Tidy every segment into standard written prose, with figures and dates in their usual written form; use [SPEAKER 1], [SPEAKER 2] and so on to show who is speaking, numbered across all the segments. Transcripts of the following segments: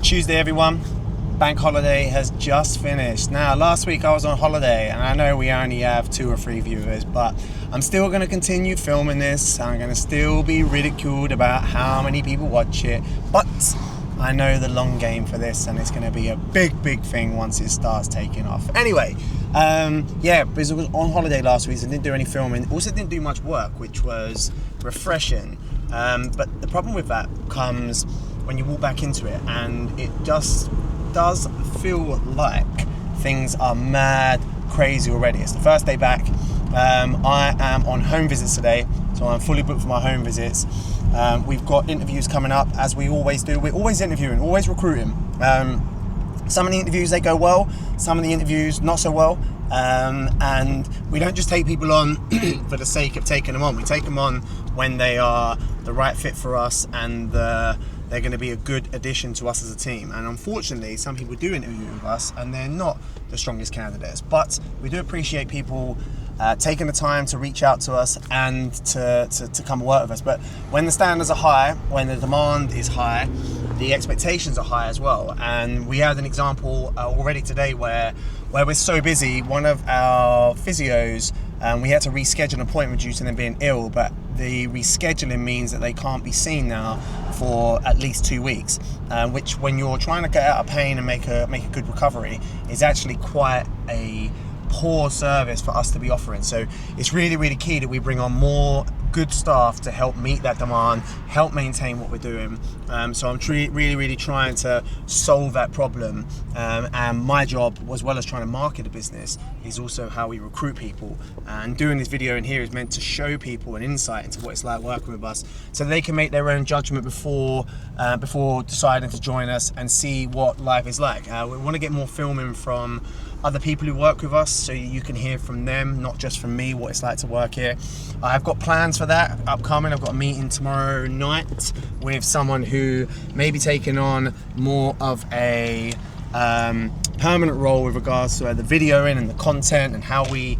[SPEAKER 1] Tuesday, everyone. Bank holiday has just finished. Now, last week I was on holiday, and I know we only have 2 or 3 viewers, but I'm still going to continue filming this. I'm going to still be ridiculed about how many people watch it, but I know the long game for this, and it's going to be a big thing once it starts taking off. Anyway, because I was on holiday last week and didn't do any filming. Also didn't do much work, which was refreshing. But the problem with that comes when you walk back into it, and it just does feel like things are mad crazy already. It's the first day back. I am on home visits today, so I'm fully booked for my home visits. We've got interviews coming up, as we always do. We're always interviewing, always recruiting. Some of the interviews, they go well, some of the interviews not so well, and we don't just take people on for the sake of taking them on. We take them on when they are the right fit for us, and they're going to be a good addition to us as a team. And unfortunately, some people do interview with us and they're not the strongest candidates, but we do appreciate people taking the time to reach out to us and to come work with us. But when the standards are high, when the demand is high, the expectations are high as well. And we had an example already today where we're so busy, one of our physios, we had to reschedule an appointment due to them being ill, but the rescheduling means that they can't be seen now for at least 2 weeks, which, when you're trying to get out of pain and make a good recovery, is actually quite a poor service for us to be offering. So it's really key that we bring on more good staff to help meet that demand, help maintain what we're doing. So I'm really trying to solve that problem. And my job, as well as trying to market the business, is also how we recruit people. And doing this video in here is meant to show people an insight into what it's like working with us, so they can make their own judgment before deciding to join us and see what life is like. We want to get more filming from other people who work with us, so you can hear from them, not just from me, what it's like to work here. I've got plans for that upcoming. I've got a meeting tomorrow night with someone who may be taking on more of a permanent role with regards to the videoing and the content and how we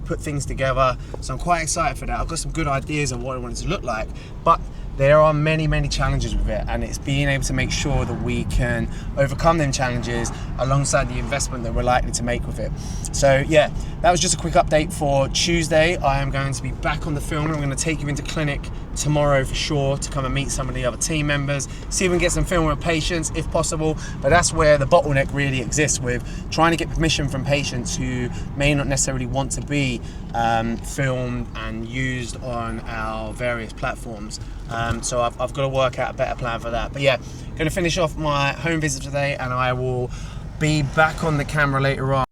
[SPEAKER 1] put things together. So I'm quite excited for that. I've got some good ideas of what I want it to look like, but there are many challenges with it, and it's being able to make sure that we can overcome them challenges alongside the investment that we're likely to make with it. So yeah, that was just a quick update for Tuesday. I am going to be back on the film. I'm going to take you into clinic tomorrow for sure to come and meet some of the other team members, see if we can get some film with patients if possible. But that's where the bottleneck really exists, with trying to get permission from patients who may not necessarily want to be filmed and used on our various platforms. So I've got to work out a better plan for that. But yeah, going to finish off my home visit today, and I will be back on the camera later on.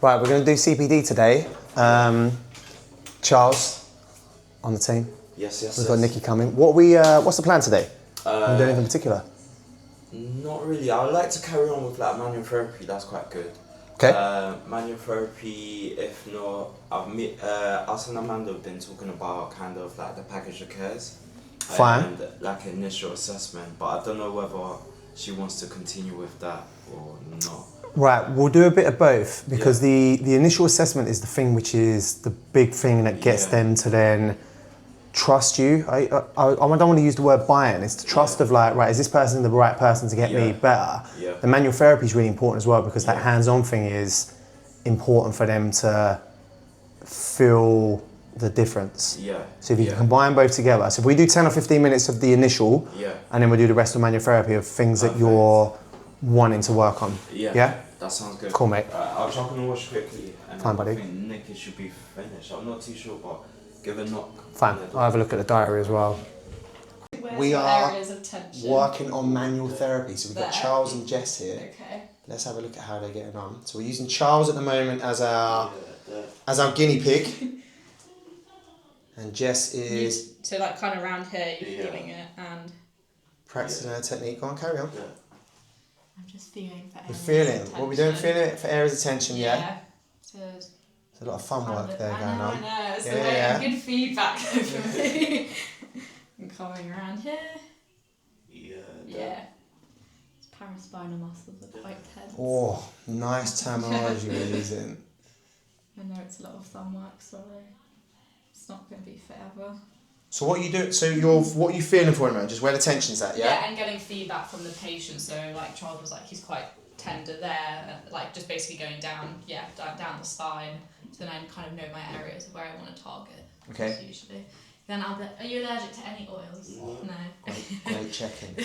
[SPEAKER 1] Right, we're going to do CPD today. Charles on the team.
[SPEAKER 2] Yes.
[SPEAKER 1] We've got Nikki coming. What's the plan today? Are we doing anything in particular?
[SPEAKER 2] Not really. I would like to carry on with like manual therapy. That's quite good.
[SPEAKER 1] Okay.
[SPEAKER 2] Manual therapy. If not, us and Amanda have been talking about kind of like the package of cares.
[SPEAKER 1] Fine.
[SPEAKER 2] And like initial assessment, but I don't know whether she wants to continue with that or not.
[SPEAKER 1] Right, we'll do a bit of both, because the initial assessment is the thing which is the big thing that gets them to then trust you. I don't want to use the word buy-in. It's the trust of like, right, is this person the right person to get me better?
[SPEAKER 2] Yeah.
[SPEAKER 1] The manual therapy is really important as well, because that hands-on thing is important for them to feel the difference.
[SPEAKER 2] Yeah.
[SPEAKER 1] So if you can combine both together. So if we do 10 or 15 minutes of the initial, and then we'll do the rest of manual therapy of things that you're wanting to work on. Yeah?
[SPEAKER 2] That sounds good.
[SPEAKER 1] Cool, mate.
[SPEAKER 2] I'll jump on the wash quickly. And
[SPEAKER 1] Fine, buddy.
[SPEAKER 2] I think Nick should be finished. I'm not too sure, but give a knock.
[SPEAKER 1] Fine, I'll have a look at the diary as well. We are
[SPEAKER 3] areas of tension?
[SPEAKER 1] working on manual therapy, so we've got
[SPEAKER 3] There.
[SPEAKER 1] Charles and Jess here.
[SPEAKER 3] Okay.
[SPEAKER 1] Let's have a look at how they're getting on. So we're using Charles at the moment as our guinea pig, and Jess is
[SPEAKER 3] So like kind of around here, you're feeling it, and
[SPEAKER 1] practicing her technique. Go on, carry on.
[SPEAKER 3] I'm just feeling for
[SPEAKER 1] We're
[SPEAKER 3] areas
[SPEAKER 1] feeling.
[SPEAKER 3] of
[SPEAKER 1] What we doing?
[SPEAKER 3] tension.
[SPEAKER 1] Feeling it for areas of tension. Yeah.
[SPEAKER 3] So
[SPEAKER 1] There's a lot of fun work there going on.
[SPEAKER 3] I know. It's
[SPEAKER 1] Yeah.
[SPEAKER 3] good feedback for me. I'm coming around here. Yeah. It's paraspinal muscles are quite tense.
[SPEAKER 1] Oh, nice terminology we're using.
[SPEAKER 3] I know it's a lot of thumb work, sorry. It's not going to be forever.
[SPEAKER 4] So what are you doing? What are you feeling for him? Just where the tension's at, yeah?
[SPEAKER 3] Yeah, and getting feedback from the patient. So like Charles was like, he's quite tender there, like just basically going down the spine. So then I kind of know my areas of where I want to target.
[SPEAKER 4] Okay.
[SPEAKER 3] Usually. Then I'll be, are you allergic to any oils? No.
[SPEAKER 4] Great checking.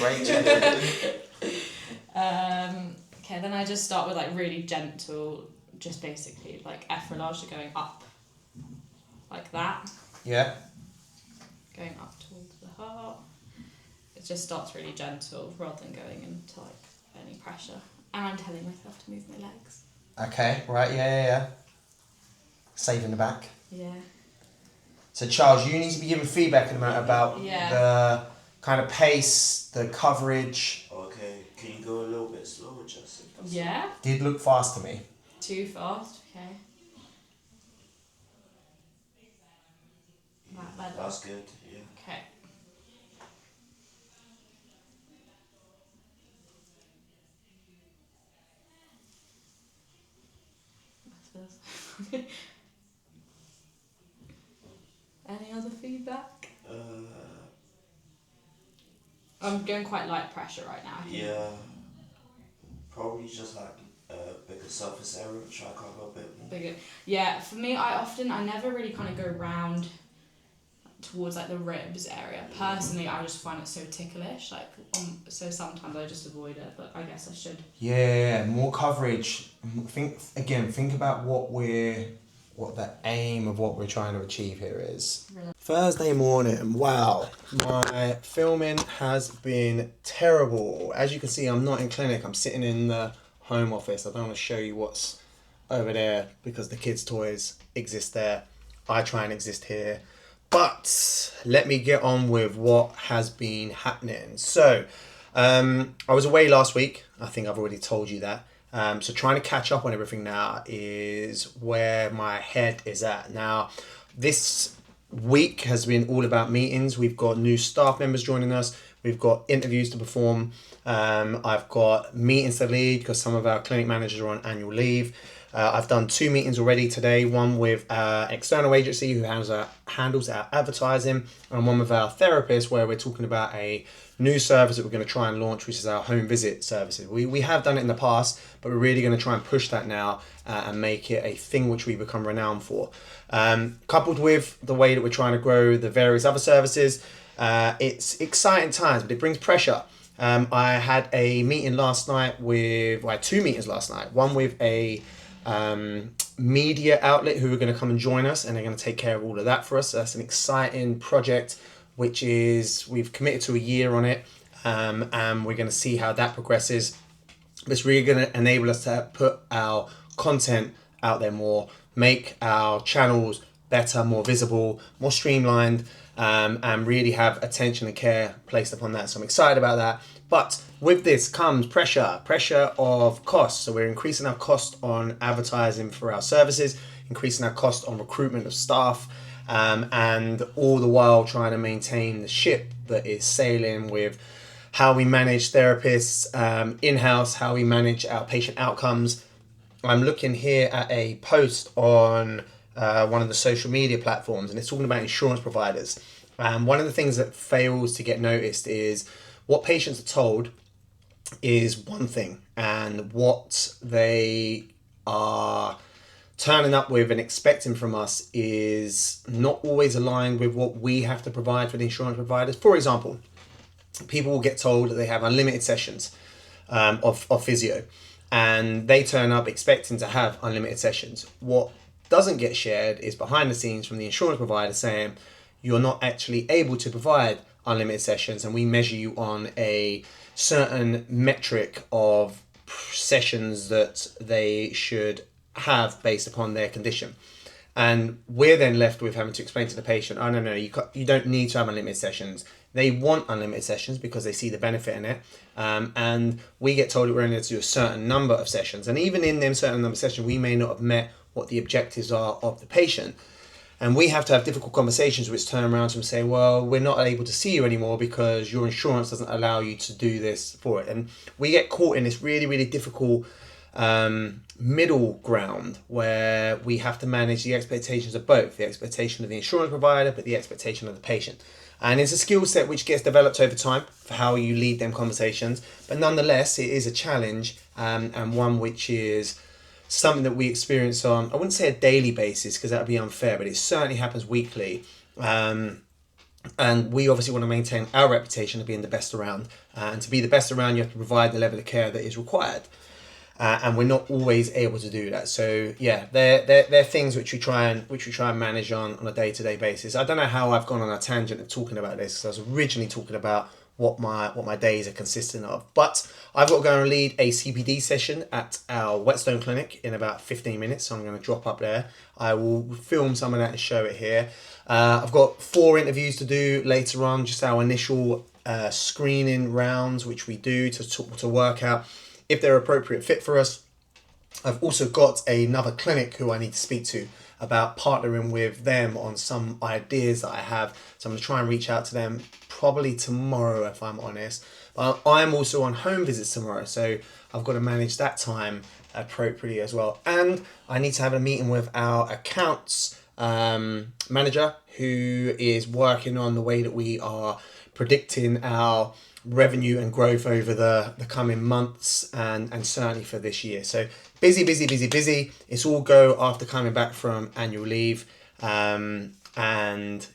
[SPEAKER 3] Okay, then I just start with like really gentle, just basically like effleurage going up, like that.
[SPEAKER 4] Yeah.
[SPEAKER 3] Going up towards the heart. It just starts really gentle rather than going into like any pressure. And I'm telling myself to move my legs.
[SPEAKER 4] Okay, right, yeah. Saving the back.
[SPEAKER 3] Yeah.
[SPEAKER 4] So Charles, you need to be giving feedback in a minute about the kind of pace, the coverage.
[SPEAKER 2] Okay, can you go a little bit slower, Justin?
[SPEAKER 3] Yeah.
[SPEAKER 4] Did look fast to me.
[SPEAKER 3] Too fast, okay.
[SPEAKER 2] That's good, yeah.
[SPEAKER 3] Okay. Any other feedback? I'm doing quite light pressure right now. I think.
[SPEAKER 2] Yeah. Probably just like bigger surface area, try to cover a bit more.
[SPEAKER 3] Bigger. Yeah, for me, I never really kind of go round towards like the ribs area. Personally, I just find it so ticklish. Like, so sometimes I just avoid it, but I guess I should.
[SPEAKER 4] Yeah, more coverage. Think about what the aim of what we're trying to achieve here is.
[SPEAKER 3] Really?
[SPEAKER 1] Thursday morning, wow, my filming has been terrible. As you can see, I'm not in clinic, I'm sitting in the home office. I don't want to show you what's over there because the kids' toys exist there. I try and exist here. But let me get on with what has been happening. So, I was away last week. I think I've already told you that. So trying to catch up on everything now is where my head is at. Now, this week has been all about meetings. We've got new staff members joining us. We've got interviews to perform. I've got meetings to lead because some of our clinic managers are on annual leave. I've done 2 meetings already today, one with an external agency who handles our advertising, and one with our therapist where we're talking about a new service that we're going to try and launch, which is our home visit services. We have done it in the past, but we're really going to try and push that now and make it a thing which we become renowned for. Coupled with the way that we're trying to grow the various other services, it's exciting times, but it brings pressure. I had a meeting last night I had 2 meetings last night. One with a media outlet who are going to come and join us, and they're going to take care of all of that for us. So that's an exciting project, which is we've committed to a year on it, and we're going to see how that progresses. It's really going to enable us to put our content out there more, make our channels better, more visible, more streamlined, and really have attention and care placed upon that. So I'm excited about that. But with this comes pressure of cost. So we're increasing our cost on advertising for our services, increasing our cost on recruitment of staff, and all the while trying to maintain the ship that is sailing with how we manage therapists in-house, how we manage our patient outcomes. I'm looking here at a post on one of the social media platforms, and it's talking about insurance providers. One of the things that fails to get noticed is what patients are told is one thing, and what they are turning up with and expecting from us is not always aligned with what we have to provide for the insurance providers. For example, people will get told that they have unlimited sessions of physio, and they turn up expecting to have unlimited sessions. What doesn't get shared is behind the scenes from the insurance provider saying you're not actually able to provide unlimited sessions, and we measure you on a certain metric of sessions that they should have based upon their condition. And we're then left with having to explain to the patient, oh no, you don't need to have unlimited sessions. They want unlimited sessions because they see the benefit in it. And we get told that we're only going to do a certain number of sessions. And even in them certain number of sessions, we may not have met what the objectives are of the patient. And we have to have difficult conversations which turn around to them and say, well, we're not able to see you anymore because your insurance doesn't allow you to do this for it. And we get caught in this really, really difficult
[SPEAKER 4] middle ground where we have to manage the expectations of both, the expectation of the insurance provider, but the expectation of the patient. And it's a skill set which gets developed over time for how you lead them conversations. But nonetheless, it is a challenge, and one which is something that we experience on, I wouldn't say a daily basis because that would be unfair, but it certainly happens weekly. And we obviously want to maintain our reputation of being the best around. And to be the best around, you have to provide the level of care that is required. And we're not always able to do that. So yeah, they're things which we try and manage on a day-to-day basis. I don't know how I've gone on a tangent of talking about this, because I was originally talking about what my days are consistent of. But I've got to go and lead a CPD session at our Whetstone clinic in about 15 minutes. So I'm going to drop up there. I will film some of that and show it here. I've got 4 interviews to do later on, just our initial screening rounds, which we do to work out if they're appropriate fit for us. I've also got another clinic who I need to speak to about partnering with them on some ideas that I have. So I'm going to try and reach out to them probably tomorrow, if I'm honest. But I'm also on home visits tomorrow, so I've got to manage that time appropriately as well. And I need to have a meeting with our accounts manager, who is working on the way that we are predicting our revenue and growth over the coming months and certainly for this year. So busy. It's all go after coming back from annual leave. And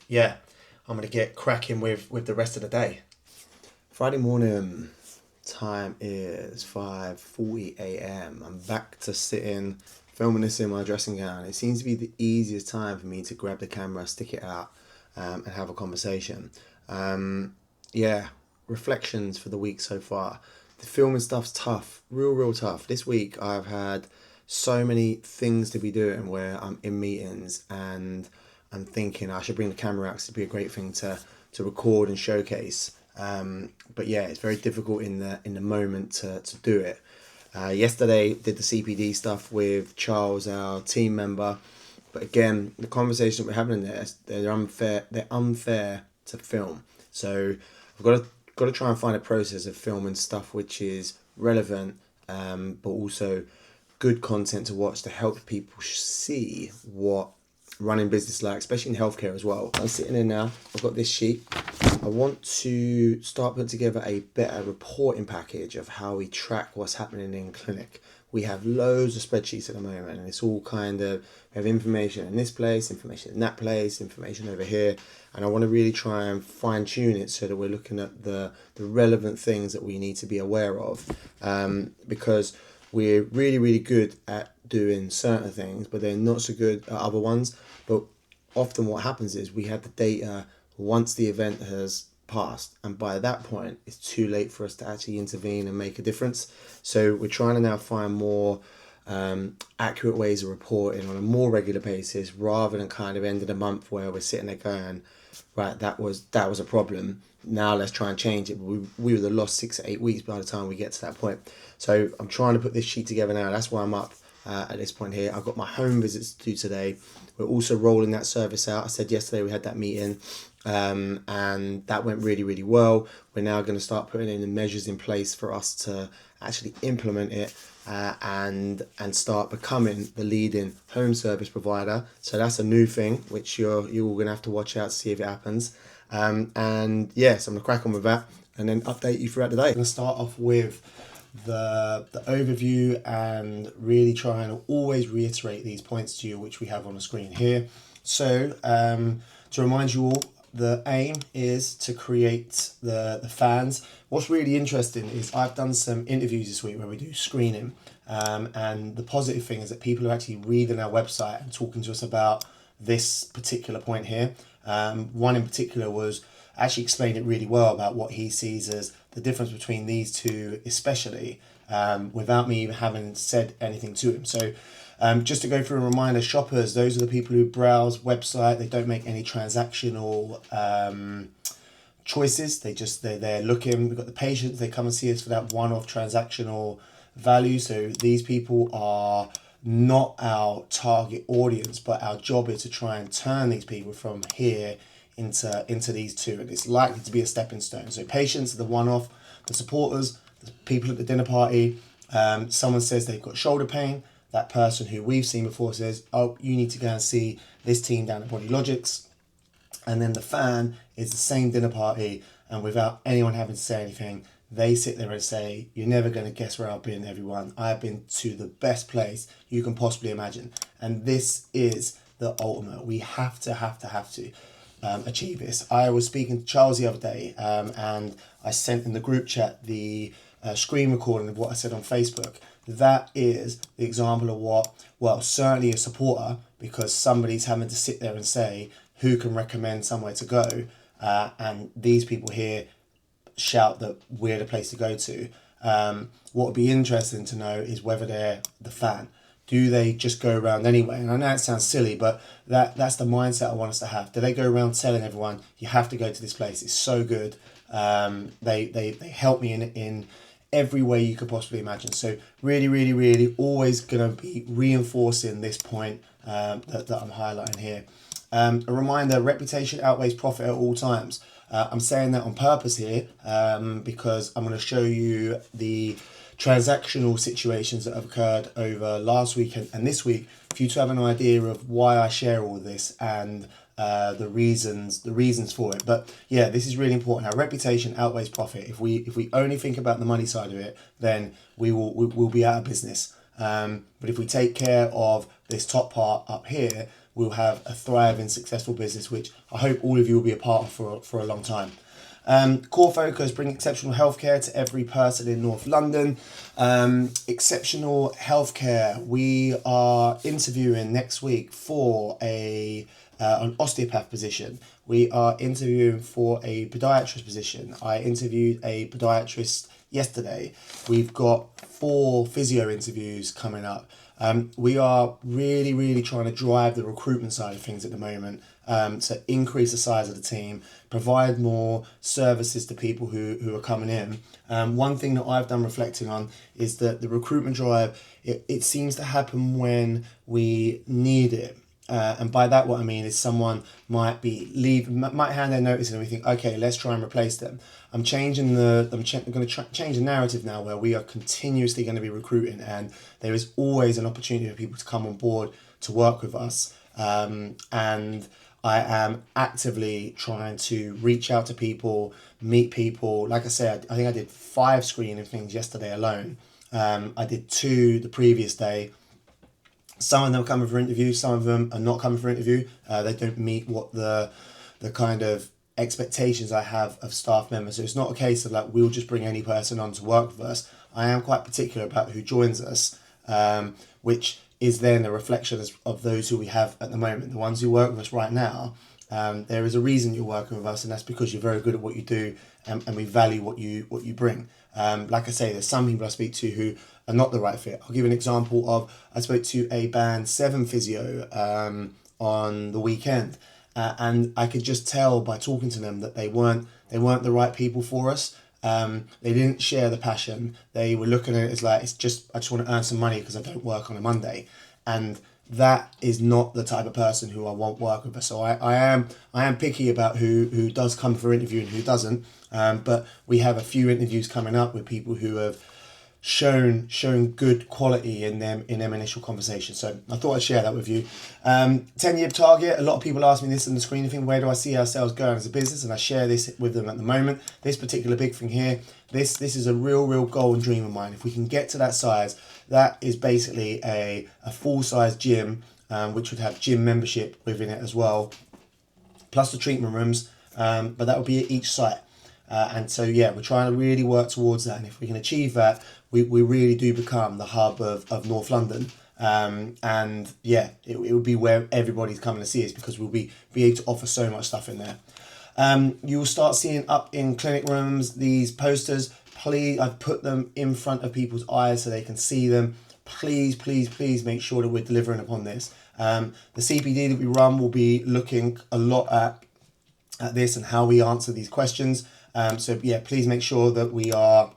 [SPEAKER 4] yeah, I'm going to get cracking with the rest of the day. Friday morning, time is 5:40 a.m. I'm back to sitting, filming this in my dressing gown. It seems to be the easiest time for me to grab the camera, stick it out, and have a conversation. Yeah, reflections for the week so far. The filming stuff's tough, real tough. This week I've had so many things to be doing where I'm in meetings and I'm thinking I should bring the camera out because it'd be a great thing to record and showcase. But yeah, it's very difficult in the moment to do it. Yesterday did the CPD stuff with Charles, our team member. But again, the conversation we're having there, they're unfair to film. So I've got to try and find a process of filming stuff which is relevant, but also good content to watch to help people see what running business like, especially in healthcare as well. I'm sitting here now. I've got this sheet. I want to start putting together a better reporting package of how we track what's happening in clinic. We have loads of spreadsheets at the moment, and it's all kind of, we have information in this place, information in that place, information over here, and I want to really try and fine tune it so that we're looking at the relevant things that we need to be aware of, because we're really good at doing certain things, but they're not so good at other ones. But often what happens is we have the data once the event has passed, and by that point it's too late for us to actually intervene and make a difference. So we're trying to now find more accurate ways of reporting on a more regular basis, rather than kind of end of the month where we're sitting there going, right, that was a problem, now let's try and change it. We would have lost 6 to 8 weeks by the time we get to that point. So I'm trying to put this sheet together now. That's why I'm up at this point here. I've got my home visits to do today. We're also rolling that service out. I said yesterday we had that meeting, and that went really well. We're now going to start putting in the measures in place for us to actually implement it, and start becoming the leading home service provider. So that's a new thing which you're going to have to watch out to see if it happens. And yes, I'm going to crack on with that and then update you throughout the day. I'm going to start off with the overview and really trying to always reiterate these points to you, which we have on the screen here. So to remind you all, the aim is to create the fans. What's really interesting is I've done some interviews this week where we do screening, and the positive thing is that people are actually reading our website and talking to us about this particular point here. One in particular was actually explained it really well about what he sees as the difference between these two, especially without me even having said anything to him. So just to go through and remind shoppers, those are the people who browse website. They don't make any transactional choices. They're looking. We've got the patients. They come and see us for that one-off transactional value. So these people are not our target audience, but our job is to try and turn these people from here into these two, and it's likely to be a stepping stone. So patients are the one-off, the supporters, the people at the dinner party, Someone says they've got shoulder pain. That person who we've seen before says, oh, you need to go and see this team down at Bodylogics. And then the fan is the same dinner party, and without anyone having to say anything, they sit there and say, you're never going to guess where I've been, everyone. I've been to the best place you can possibly imagine. And this is the ultimate. We have to achieve this. I was speaking to Charles the other day, and I sent in the group chat the screen recording of what I said on Facebook. That is the example of what, well, certainly a supporter, because somebody's having to sit there and say who can recommend somewhere to go, and these people here shout that we're the place to go to. What would be interesting to know is whether they're the fan. Do they just go around anyway? And I know it sounds silly, but that's the mindset I want us to have. Do they go around telling everyone, you have to go to this place, it's so good. They help me in every way you could possibly imagine. So really always going to be reinforcing this point that I'm highlighting here. A reminder, reputation outweighs profit at all times. I'm saying that on purpose here because I'm going to show you the transactional situations that have occurred over last week and this week for you to have an idea of why I share all of this and the reasons for it. But yeah, this is really important. Our reputation outweighs profit. If we only think about the money side of it, then we'll be out of business. But if we take care of this top part up here, we'll have a thriving, successful business, which I hope all of you will be a part of for a long time. Core focus, bring exceptional healthcare to every person in North London. Exceptional healthcare. We are interviewing next week for an osteopath position. We are interviewing for a podiatrist position. I interviewed a podiatrist yesterday. We've got 4 physio interviews coming up. We are really trying to drive the recruitment side of things at the moment to increase the size of the team, provide more services to people who are coming in. One thing that I've done reflecting on is that the recruitment drive, it seems to happen when we need it. And by that what I mean is someone might hand their notice and we think, okay, let's try and replace them. I'm going to change the narrative now where we are continuously going to be recruiting, and there is always an opportunity for people to come on board to work with us. And I am actively trying to reach out to people, meet people. Like I said, I think I did 5 screening things yesterday alone. I did 2 the previous day. Some of them are coming for interview, some of them are not coming for interview. They don't meet what the kind of expectations I have of staff members. So it's not a case of like, we'll just bring any person on to work with us. I am quite particular about who joins us, which is then a reflection of those who we have at the moment. The ones who work with us right now, there is a reason you're working with us, and that's because you're very good at what you do, and we value what you bring. Like I say, there's some people I speak to who are not the right fit. I'll give you an example of, I spoke to a band 7 physio on the weekend, and I could just tell by talking to them that they weren't the right people for us. They didn't share the passion. They were looking at it as like, I just want to earn some money because I don't work on a Monday. And that is not the type of person who I want work with us. So I am picky about who does come for interview and who doesn't. But we have a few interviews coming up with people who have shown good quality in them initial conversations. So I thought I'd share that with you. 10-year target. A lot of people ask me this in the screening thing. Where do I see ourselves going as a business? And I share this with them at the moment. This particular big thing here. This is a real goal and dream of mine. If we can get to that size, that is basically a full-size gym, which would have gym membership within it as well, plus the treatment rooms. But that would be at each site. And so, yeah, we're trying to really work towards that. And if we can achieve that, we really do become the hub of North London. And yeah, it would be where everybody's coming to see us, because we'll be able to offer so much stuff in there. You will start seeing up in clinic rooms these posters. Please, I've put them in front of people's eyes so they can see them. Please make sure that we're delivering upon this. The CPD that we run will be looking a lot at this and how we answer these questions. So yeah, please make sure that we are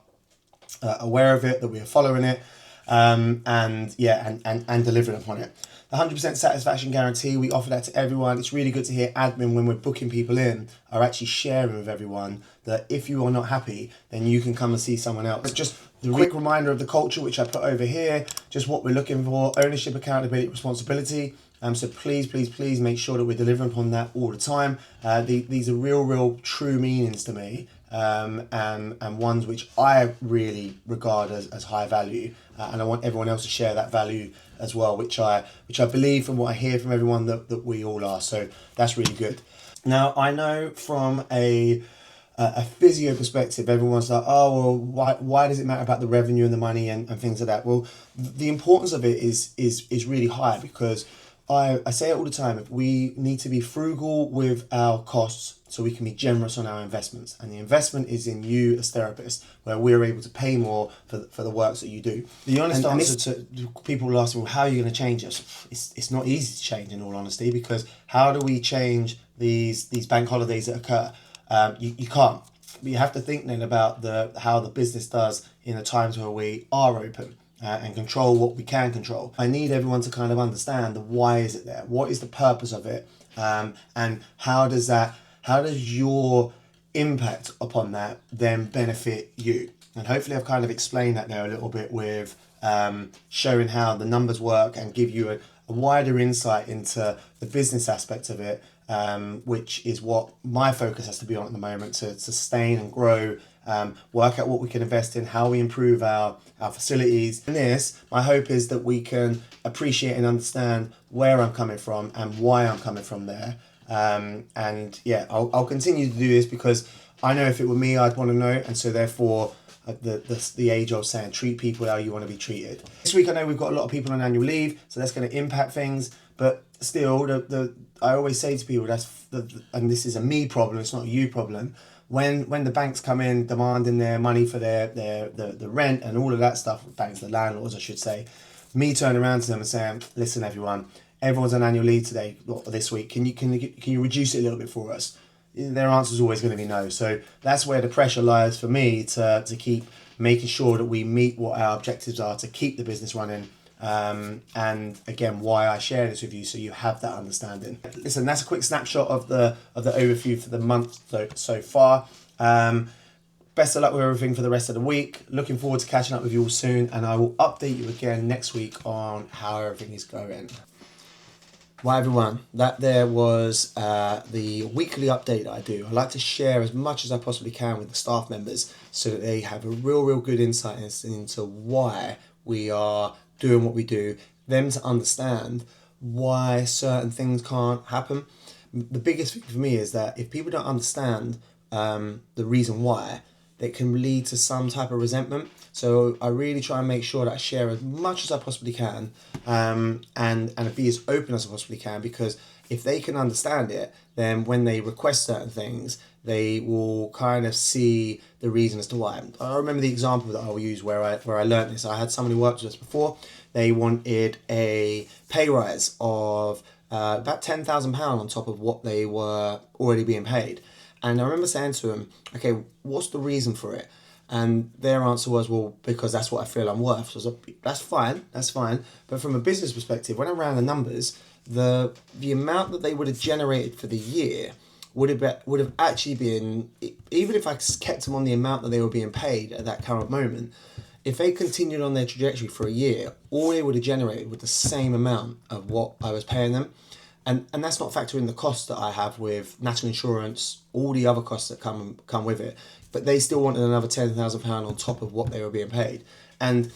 [SPEAKER 4] aware of it, that we are following it, and delivering upon it. The 100% satisfaction guarantee, we offer that to everyone. It's really good to hear admin, when we're booking people in, are actually sharing with everyone that if you are not happy, then you can come and see someone else. Just
[SPEAKER 1] The quick reminder of the culture, which I put over here, just what we're looking for: ownership, accountability, responsibility. So please make sure that we're delivering upon that all the time. These are real true meanings to me, and ones which I really regard as high value, and I want everyone else to share that value as well, which I believe from what I hear from everyone that we all are. So that's really good. Now, I know from a physio perspective, everyone's like, oh, well, why does it matter about the revenue and the money and things like that? Well, the importance of it is really high, because I say it all the time. We need to be frugal with our costs so we can be generous on our investments. And the investment is in you as therapists, where we're able to pay more for the works that you do. The honest answer to people will ask me, well, how are you going to change us? It's not easy to change, in all honesty, because how do we change these bank holidays that occur? You can't. But you have to think then about how the business does in the times where we are open. And control what we can control. I need everyone to kind of understand the why is it there, what is the purpose of it, and how does your impact upon that then benefit you. And hopefully I've kind of explained that there a little bit with showing how the numbers work and give you a wider insight into the business aspect of it, which is what my focus has to be on at the moment, to sustain and grow, work out what we can invest in, how we improve our facilities. And this, my hope is that we can appreciate and understand where I'm coming from and why I'm coming from there. And yeah, I'll continue to do this, because I know if it were me, I'd want to know. And so therefore, the age-old saying, treat people how you want to be treated. This week, I know we've got a lot of people on annual leave, so that's going to impact things. But still, I always say to people, and this is a me problem, it's not a you problem. When the banks come in demanding their money for the rent and all of that stuff, banks, the landlords, I should say, me turning around to them and saying, listen, everyone's on annual leave today or this week. Can you reduce it a little bit for us? Their answer is always going to be no. So that's where the pressure lies for me to keep making sure that we meet what our objectives are to keep the business running. And again, why I share this with you, so you have that understanding. Listen, that's a quick snapshot of the overview for the month so far. Best of luck with everything for the rest of the week. Looking forward to catching up with you all soon, and I will update you again next week on how everything is going. Well, everyone, that there was the weekly update that I do. I like to share as much as I possibly can with the staff members, so that they have a real good insight into why we are doing what we do, them to understand why certain things can't happen. The biggest thing for me is that if people don't understand the reason why, it can lead to some type of resentment. So I really try and make sure that I share as much as I possibly can, and be as open as I possibly can, because if they can understand it, then when they request certain things, they will kind of see the reason as to why. I remember the example that I'll use where I learned this. I had someone who worked with us before. They wanted a pay rise of about £10,000 on top of what they were already being paid. And I remember saying to them, okay, what's the reason for it? And their answer was, well, because that's what I feel I'm worth. So I was like, that's fine. But from a business perspective, when I ran the numbers, the amount that they would have generated for the year would have actually been, even if I kept them on the amount that they were being paid at that current moment, if they continued on their trajectory for a year, all they would have generated was the same amount of what I was paying them. And that's not factoring the costs that I have with national insurance, all the other costs that come with it. But they still wanted another £10,000 on top of what they were being paid. And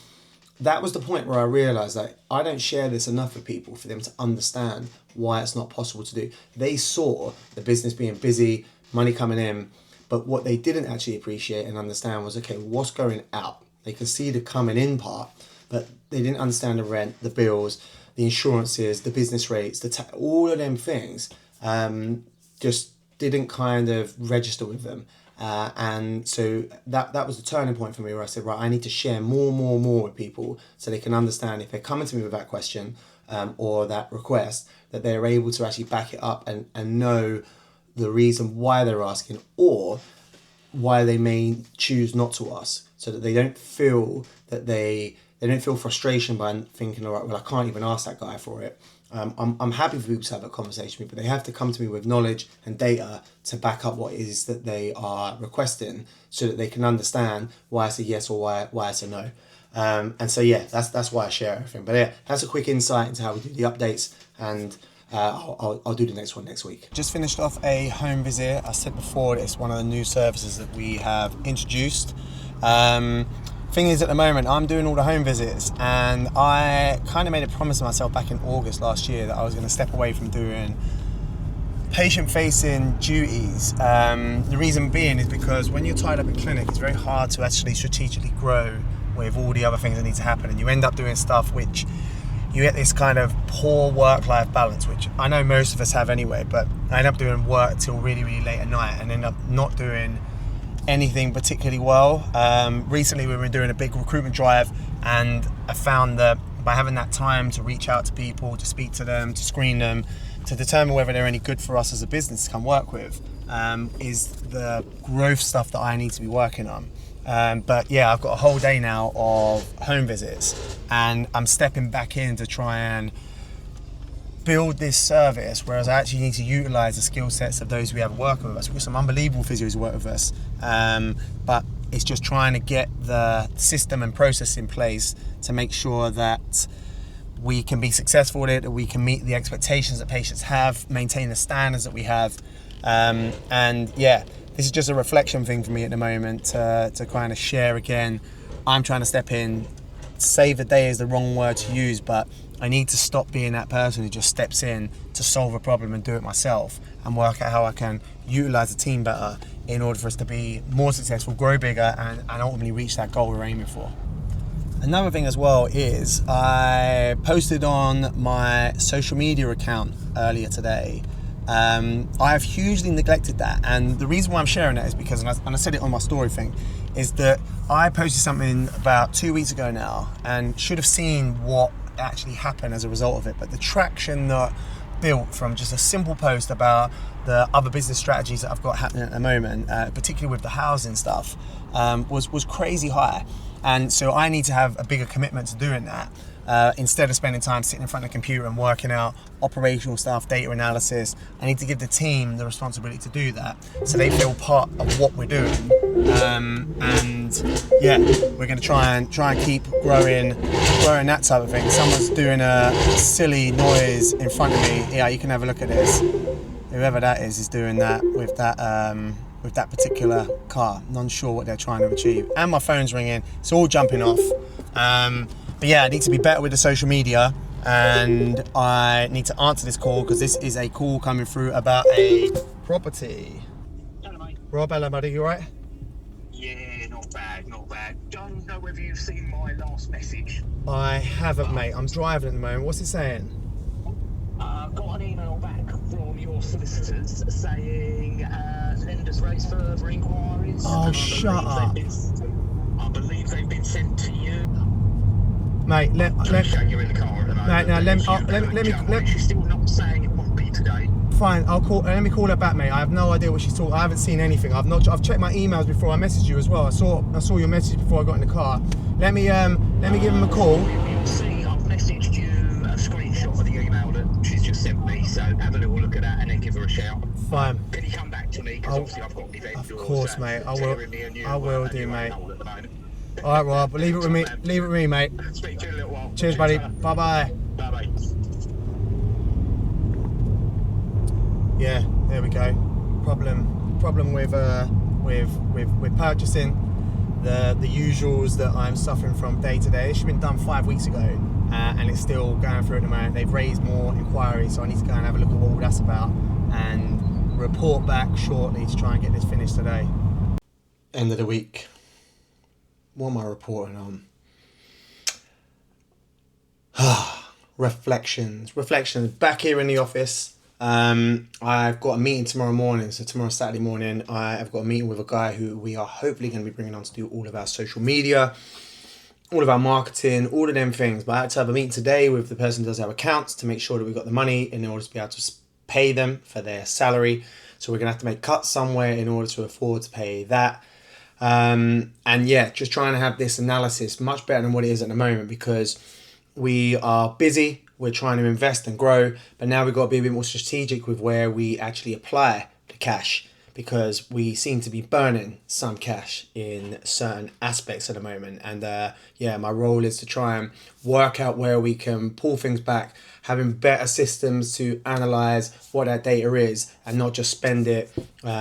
[SPEAKER 1] that was the point where I realised that I don't share this enough with people for them to understand why it's not possible to do. They saw the business being busy, money coming in, but what they didn't actually appreciate and understand was, okay, what's going out? They could see the coming in part, but they didn't understand the rent, the bills, the insurances, the business rates, all of them things just didn't kind of register with them. And so that was the turning point for me, where I said, right, I need to share more with people so they can understand if they're coming to me with that question or that request, that they're able to actually back it up and know the reason why they're asking, or why they may choose not to ask, so that they don't feel that they
[SPEAKER 4] they don't feel frustration by thinking, all right, well, I can't even ask that guy for it. I'm happy for people to have that conversation with me, but they have to come to me with knowledge and data to back up what it is that they are requesting, so that they can understand why it's a yes or why it's a no. And so yeah, that's why I share everything. But yeah, that's a quick insight into how we do the updates, and I'll do the next one next week.
[SPEAKER 1] Just finished off a home visit. I said before, it's one of the new services that we have introduced. Thing is, at the moment, I'm doing all the home visits, and I kind of made a promise to myself back in August last year that I was going to step away from doing patient-facing duties. The reason being is because when you're tied up in clinic, it's very hard to actually strategically grow with all the other things that need to happen, and you end up doing stuff which you get this kind of poor work-life balance, which I know most of us have anyway, but I end up doing work till really, really late at night and end up not doing anything particularly well. Recently we've been doing a big recruitment drive, and I found that by having that time to reach out to people, to speak to them, to screen them, to determine whether they're any good for us as a business to come work with, is the growth stuff that I need to be working on. But yeah, I've got a whole day now of home visits, and I'm stepping back in to try and build this service, whereas I actually need to utilise the skill sets of those we have working with us. We've got some unbelievable physios who work with us, but it's just trying to get the system and process in place to make sure that we can be successful with it, that we can meet the expectations that patients have, maintain the standards that we have, and yeah, this is just a reflection thing for me at the moment, to kind of share again. I'm trying to step in. Save the day is the wrong word to use, but I need to stop being that person who just steps in to solve a problem and do it myself, and work out how I can utilise the team better in order for us to be more successful, grow bigger, and ultimately reach that goal we're aiming for. Another thing as well is I posted on my social media account earlier today. I've hugely neglected that, and the reason why I'm sharing that is because, and I said it on my story thing, is that I posted something about 2 weeks ago now and should have seen what actually happened as a result of it, but the traction that built from just a simple post about the other business strategies that I've got happening at the moment, particularly with the housing stuff, was crazy high. And so I need to have a bigger commitment to doing that, instead of spending time sitting in front of the computer and working out operational stuff, data analysis. I need to give the team the responsibility to do that, so they feel part of what we're doing. And yeah, we're going to try and keep growing that type of thing. Someone's doing a silly noise in front of me. Yeah, you can have a look at this. Whoever that is doing that with that particular car. Not sure what they're trying to achieve. And my phone's ringing. It's all jumping off. But yeah, I need to be better with the social media, and I need to answer this call because this is a call coming through about a property.
[SPEAKER 5] Hello, mate.
[SPEAKER 1] Rob, hello, buddy. You alright?
[SPEAKER 5] Yeah, not bad, not bad. Don't know whether you've seen my last message.
[SPEAKER 1] I haven't, mate. I'm driving at the moment. What's it saying?
[SPEAKER 5] Got an email back from your solicitors saying lenders raise further inquiries.
[SPEAKER 1] Oh, shut up.
[SPEAKER 5] I believe they've been sent to you.
[SPEAKER 1] Mate,
[SPEAKER 5] You're in the car at the moment.
[SPEAKER 1] Mate, now let me.
[SPEAKER 5] She's still not saying it won't be today.
[SPEAKER 1] Fine, I'll call. Let me call her back, mate. I have no idea what she's talking. I haven't seen anything. I've checked my emails before I messaged you as well. I saw your message before I got in the car. Let me give him a call.
[SPEAKER 5] You'll see, I've messaged you a screenshot of the email that she's just sent me. So have a little look at that and then give her a shout.
[SPEAKER 1] Fine.
[SPEAKER 5] Can you come back to me? Because obviously I've got the event.
[SPEAKER 1] Of course, mate. I will do, mate. All right, Rob. Leave it with me. Leave it with me, mate.
[SPEAKER 5] Speak to you in a little while.
[SPEAKER 1] Cheers, buddy. Bye bye.
[SPEAKER 5] Bye bye.
[SPEAKER 1] Yeah, there we go. Problem with purchasing the usuals that I'm suffering from day to day. It should have been done 5 weeks ago, and it's still going through at the moment. They've raised more inquiries, so I need to go and have a look at what all that's about and report back shortly to try and get this finished today. End of the week. What am I reporting on? Reflections. Back here in the office. I've got a meeting tomorrow morning. So tomorrow, Saturday morning, I have got a meeting with a guy who we are hopefully going to be bringing on to do all of our social media, all of our marketing, all of them things. But I had to have a meeting today with the person who does our accounts to make sure that we've got the money in order to be able to pay them for their salary. So we're going to have to make cuts somewhere in order to afford to pay that.
[SPEAKER 4] And yeah, just trying to have this analysis much better than what it is at the moment, because we are busy, we're trying to invest and grow, but now we've got to be a bit more strategic with where we actually apply the cash, because we seem to be burning some cash in certain aspects at the moment. And yeah, my role is to try and work out where we can pull things back, having better systems to analyze what that data is, and not just spend it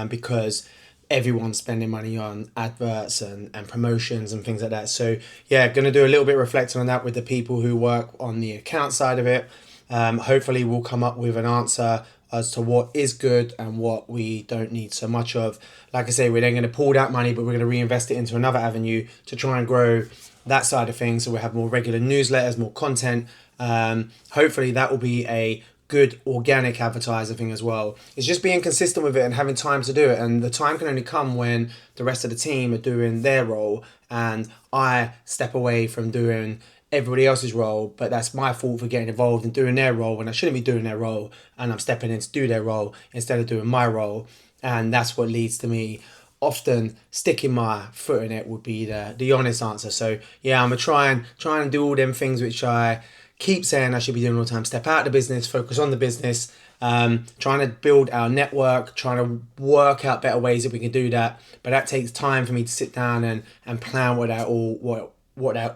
[SPEAKER 4] because everyone's spending money on adverts and promotions and things like that. So yeah, going to do a little bit of reflecting on that with the people who work on the account side of it. Hopefully we'll come up with an answer as to what is good and what we don't need so much of. Like I say, we're then going to pull that money, but we're going to reinvest it into another avenue to try and grow that side of things. So we'll have more regular newsletters, more content. Hopefully that will be a good organic advertiser thing as well. It's just being consistent with it and having time to do it. And the time can only come when the rest of the team are doing their role and I step away from doing everybody else's role, but that's my fault for getting involved in doing their role when I shouldn't be doing their role, and I'm stepping in to do their role instead of doing my role. And that's what leads to me often sticking my foot in it, would be the honest answer. So yeah, I'm gonna try and do all them things which I keep saying I should be doing all the time. Step out of the business, focus on the business, trying to build our network, trying to work out better ways that we can do that. But that takes time for me to sit down and plan what that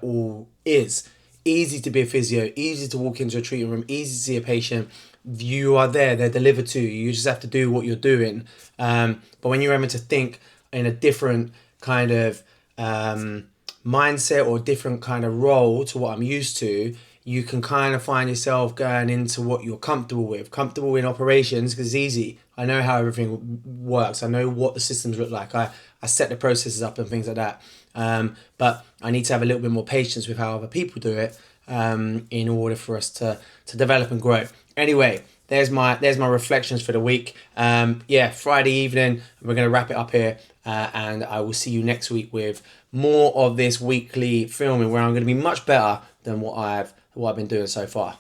[SPEAKER 4] all is. Easy to be a physio, easy to walk into a treatment room, easy to see a patient. You are there, they're delivered to you. You just have to do what you're doing. But when you're able to think in a different kind of mindset or different kind of role to what I'm used to, you can kind of find yourself going into what you're comfortable with. Comfortable in operations because it's easy. I know how everything works. I know what the systems look like. I set the processes up and things like that. But I need to have a little bit more patience with how other people do it in order for us to develop and grow. Anyway, there's my reflections for the week. Yeah, Friday evening, we're going to wrap it up here. And I will see you next week with more of this weekly filming where I'm going to be much better than what I've been doing so far.